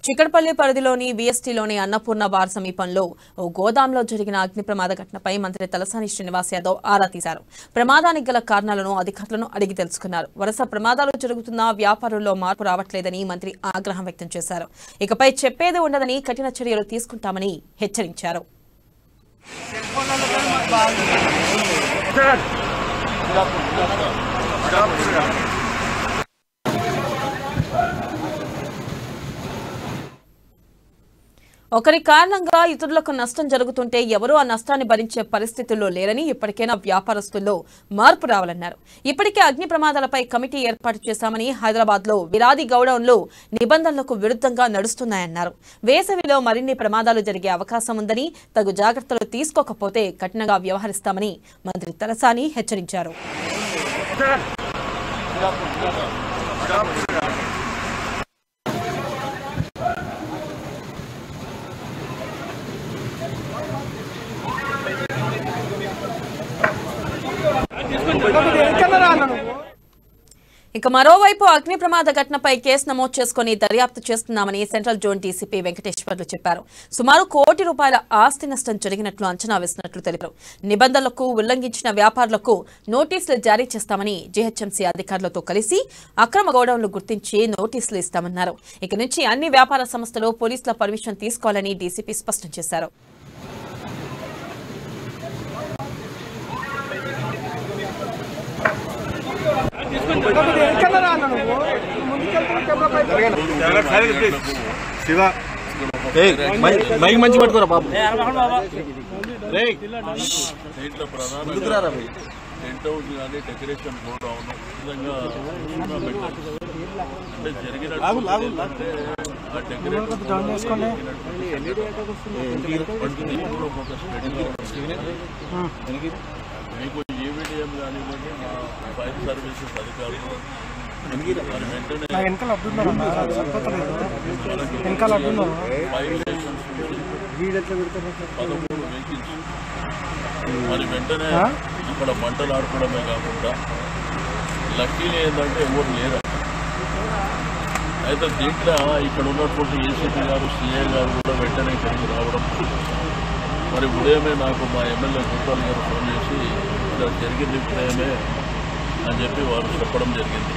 చిక్కడపల్లి పరిధిలోని వీఎస్టీలోని అన్నపూర్ణ బార్ సమీపంలో ఓ గోదాంలో జరిగిన అగ్ని ప్రమాద ఘటనపై మంత్రి తలసాని శ్రీనివాస్ యాదవ్ ఆరా తీశారు. ప్రమాదానికి గల కారణాలను అధికారులను అడిగి తెలుసుకున్నారు. వరుస ప్రమాదాలు జరుగుతున్నా వ్యాపారుల్లో మార్పు రావట్లేదని మంత్రి ఆగ్రహం వ్యక్తం చేశారు. ఇకపై చెప్పేది ఉండదని కఠిన చర్యలు తీసుకుంటామని హెచ్చరించారు. ఒకరి కారణంగా ఇతరులకు నష్టం జరుగుతుంటే ఎవరూ ఆ నష్టాన్ని భరించే పరిస్థితుల్లో లేరని ఇప్పటికైనా వ్యాపారస్తుల్లో మార్పు రావాలన్నారు. ఇప్పటికే అగ్ని ప్రమాదాలపై కమిటీ ఏర్పాటు చేశామని హైదరాబాద్లో విరాది గౌడౌన్లు నిబంధనలకు విరుద్ధంగా నడుస్తున్నాయన్నారు. వేసవిలో మరిన్ని ప్రమాదాలు జరిగే అవకాశం ఉందని తగు జాగ్రత్తలు తీసుకోకపోతే కఠినంగా వ్యవహరిస్తామని మంత్రి తలసాని హెచ్చరించారు. ఇక మరోవైపు అగ్ని ప్రమాద ఘటనపై కేసు నమోదు చేసుకుని దర్యాప్తు చేస్తున్నామని సెంట్రల్ జోన్ డీసీపీ వెంకటేశ్వర్లు చెప్పారు. సుమారు ₹1 కోటి ఆస్తి నష్టం జరిగినట్లు అంచనా వేసినట్లు తెలిపారు. నిబంధనలకు ఉల్లంఘించిన వ్యాపారులకు నోటీసులు జారీ చేస్తామని జీహెచ్ఎంసీ అధికారులతో కలిసి అక్రమ గోడౌన్లు గుర్తించి నోటీసులు ఇస్తామన్నారు. ఇక నుంచి అన్ని వ్యాపార సంస్థలు పోలీసుల పర్మిషన్ తీసుకోవాలని డీసీపీ స్పష్టం చేశారు. మంచి పట్టుకోరా బాబు. దీంట్లో ప్రధానంగా టెంట్ హౌస్ కానీ డెకరేషన్ గోడౌన్ విధంగా అంటే జరిగిన మీకు ఈవీడీఎం కానివ్వండి మా ఫైర్ సర్వీసెస్ అధికారులు మరి వెంటనే ఇక్కడ మంటలు ఆడుకోవడమే కాకుండా లక్కీలు ఏంటంటే ఎవరు లేరు. అయితే దీంట్లో ఇక్కడ ఉన్నటువంటి ఏసీపీ గారు సిఐ గారు కూడా వెంటనే ఇక్కడికి రావడం, మరి ఉదయమే నాకు మా ఎమ్మెల్యే గోపాల్ గారు ఫోన్ చేసి ఇలా జరిగింది ఉదయమే అని చెప్పి వారు చెప్పడం జరిగింది.